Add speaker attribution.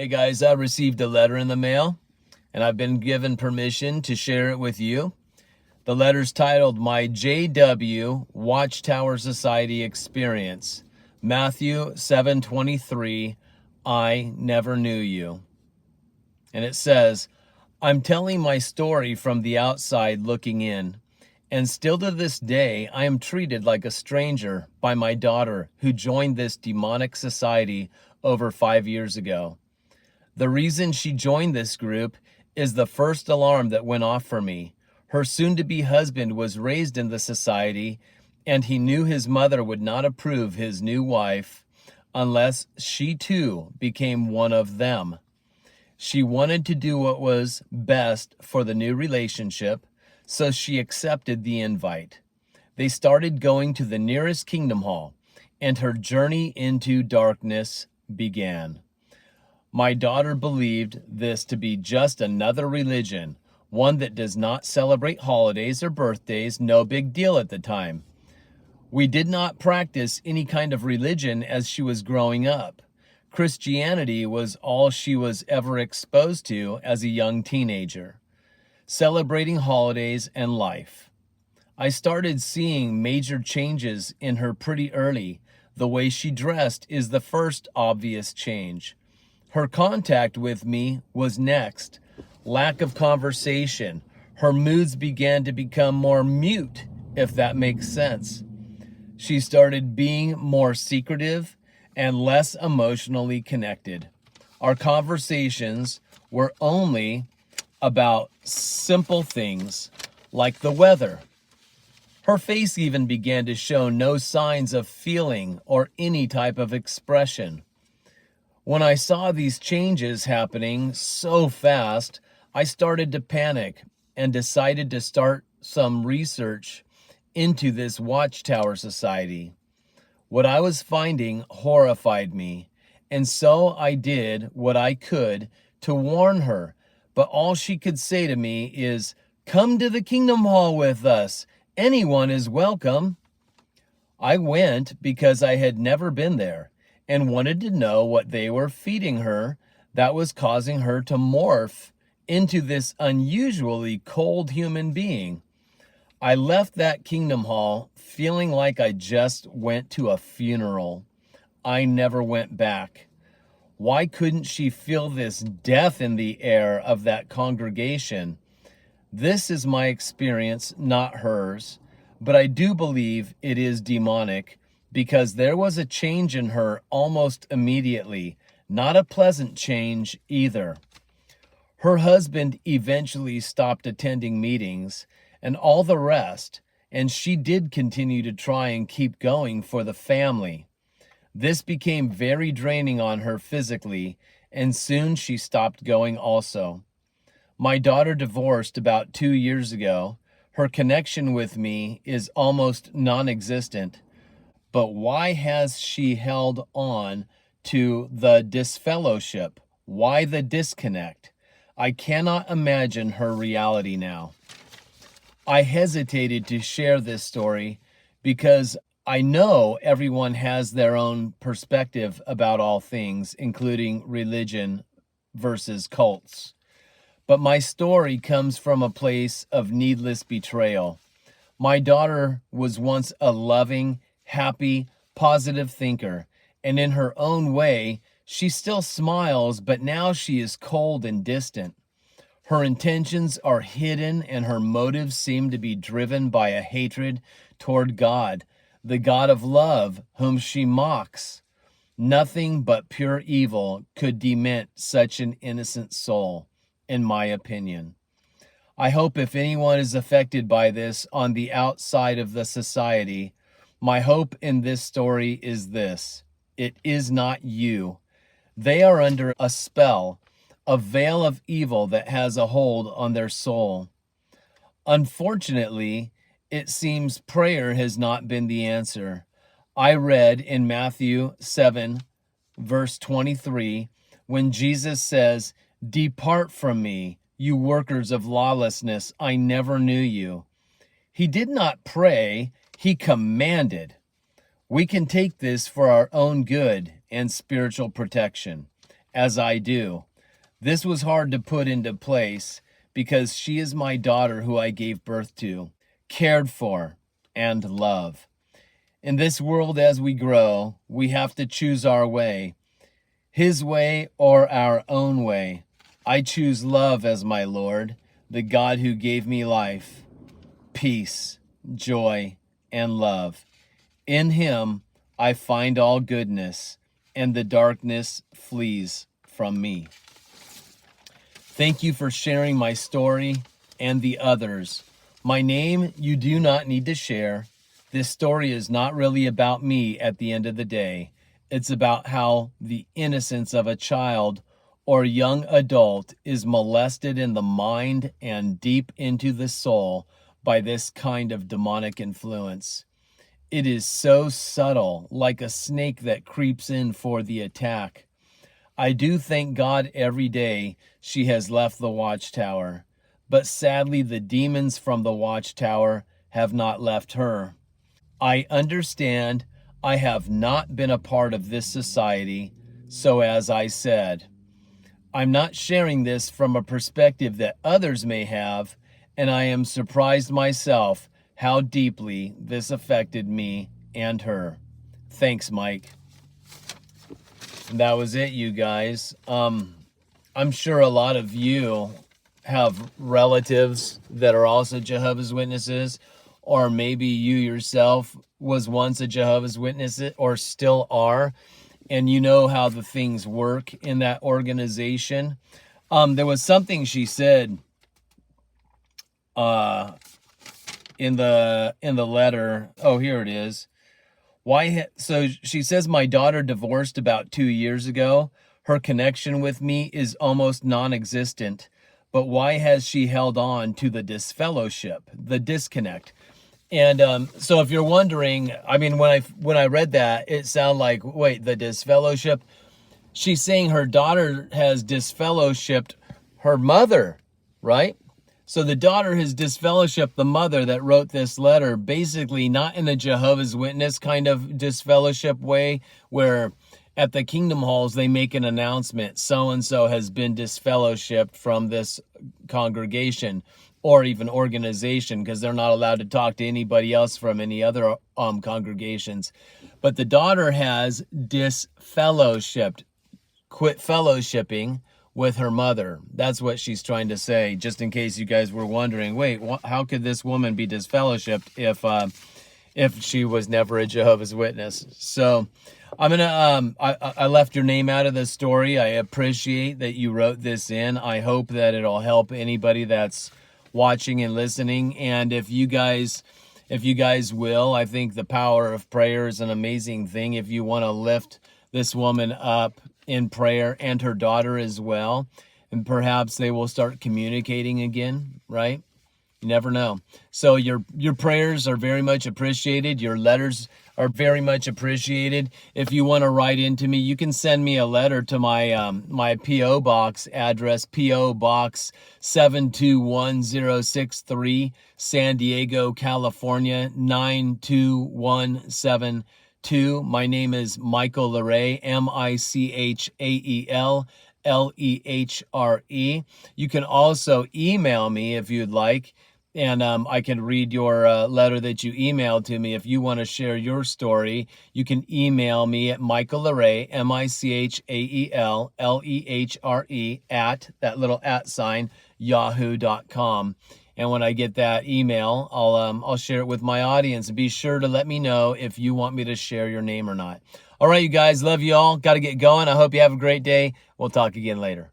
Speaker 1: Hey guys, I received a letter in the mail and I've been given permission to share it with you. The letter's titled My JW Watchtower Society Experience. Matthew 7:23, I never knew you. And it says, I'm telling my story from the outside looking in. And still to this day, I am treated like a stranger by my daughter who joined this demonic society over 5 years ago. The reason she joined this group is the first alarm that went off for me. Her soon-to-be husband was raised in the society, and he knew his mother would not approve his new wife unless she too became one of them. She wanted to do what was best for the new relationship, so she accepted the invite. They started going to the nearest Kingdom Hall, and her journey into darkness began. My daughter believed this to be just another religion, one that does not celebrate holidays or birthdays, no big deal at the time. We did not practice any kind of religion as she was growing up. Christianity was all she was ever exposed to as a young teenager, celebrating holidays and life. I started seeing major changes in her pretty early. The way she dressed is the first obvious change. Her contact with me was next. Lack of conversation. Her moods began to become more mute, if that makes sense. She started being more secretive and less emotionally connected. Our conversations were only about simple things like the weather. Her face even began to show no signs of feeling or any type of expression. When I saw these changes happening so fast, I started to panic and decided to start some research into this Watchtower Society. What I was finding horrified me, and so I did what I could to warn her, but all she could say to me is, "Come to the Kingdom Hall with us. Anyone is welcome." I went because I had never been there and wanted to know what they were feeding her that was causing her to morph into this unusually cold human being. I left that Kingdom Hall feeling like I just went to a funeral. I never went back. Why couldn't she feel this death in the air of that congregation? This is my experience, not hers, but I do believe it is demonic, because there was a change in her almost immediately, not a pleasant change either. Her husband eventually stopped attending meetings and all the rest, and she did continue to try and keep going for the family. This became very draining on her physically, and soon she stopped going also. My daughter divorced about 2 years ago. Her connection with me is almost non-existent. But why has she held on to the disfellowship? Why the disconnect? I cannot imagine her reality now. I hesitated to share this story because I know everyone has their own perspective about all things, including religion versus cults. But my story comes from a place of needless betrayal. My daughter was once a loving, happy, positive thinker, and in her own way, she still smiles, but now she is cold and distant. Her intentions are hidden, and her motives seem to be driven by a hatred toward God, the God of love, whom she mocks. Nothing but pure evil could dement such an innocent soul, in my opinion. I hope if anyone is affected by this on the outside of the society, my hope in this story is this: it is not you. They are under a spell, a veil of evil that has a hold on their soul. Unfortunately, it seems prayer has not been the answer. I read in Matthew 7, verse 23, when Jesus says, "Depart from me, you workers of lawlessness, I never knew you." He did not pray, he commanded. We can take this for our own good and spiritual protection. as I do. This was hard to put into place because she is my daughter who I gave birth to, cared for, and love. In this world, as we grow, we have to choose our way, His way or our own way. I choose love as my Lord, the God who gave me life, peace, joy, and love. In Him, I find all goodness, and the darkness flees from me. Thank you for sharing my story and the others. My name you do not need to share. This story is not really about me at the end of the day. It's about how the innocence of a child or young adult is molested in the mind and deep into the soul by this kind of demonic influence. It is so subtle, like a snake that creeps in for the attack. I do thank God every day she has left the watchtower, but sadly the demons from the watchtower have not left her. I understand I have not been a part of this society, so as I said, I'm not sharing this from a perspective that others may have, and I am surprised myself how deeply this affected me and her. Thanks, Mike. And that was it, you guys. I'm sure a lot of you have relatives that are also Jehovah's Witnesses, or maybe you yourself was once a Jehovah's Witness or still are, and you know how the things work in that organization. There was something she said in the letter. Oh, here it is. So she says, my daughter divorced about 2 years ago. Her connection with me is almost non-existent. But why has she held on to the disfellowship, the disconnect? And so if you're wondering, I mean, when I read that, it sounded like, wait, the disfellowship? She's saying her daughter has disfellowshipped her mother, right? So the daughter has disfellowshipped the mother that wrote this letter, basically not in a Jehovah's Witness kind of disfellowship way, where at the Kingdom Halls they make an announcement, so-and-so has been disfellowshipped from this congregation or even organization, because they're not allowed to talk to anybody else from any other congregations. But the daughter has disfellowshipped, quit fellowshipping with her mother. That's what she's trying to say, just in case you guys were wondering, wait, how could this woman be disfellowshipped if she was never a Jehovah's Witness? So I'm gonna I left your name out of the story. I appreciate that you wrote this in. I hope that it'll help anybody that's watching and listening. And if you guys will, I think the power of prayer is an amazing thing. If you want to lift this woman up in prayer and her daughter as well, and perhaps they will start communicating again, right? You never know. So your prayers are very much appreciated. Your letters are very much appreciated. If you want to write into me, you can send me a letter to my my P.O. Box address, P.O. Box 721063, San Diego, California, 92172. My name is Michael Lehre, Michael Lehre. You can also email me if you'd like, and I can read your letter that you emailed to me. If you want to share your story, you can email me at Michael Lehre, MichaelLehre, at that little @ sign, yahoo.com. And when I get that email, I'll share it with my audience. Be sure to let me know if you want me to share your name or not. All right, you guys, love you all. Got to get going. I hope you have a great day. We'll talk again later.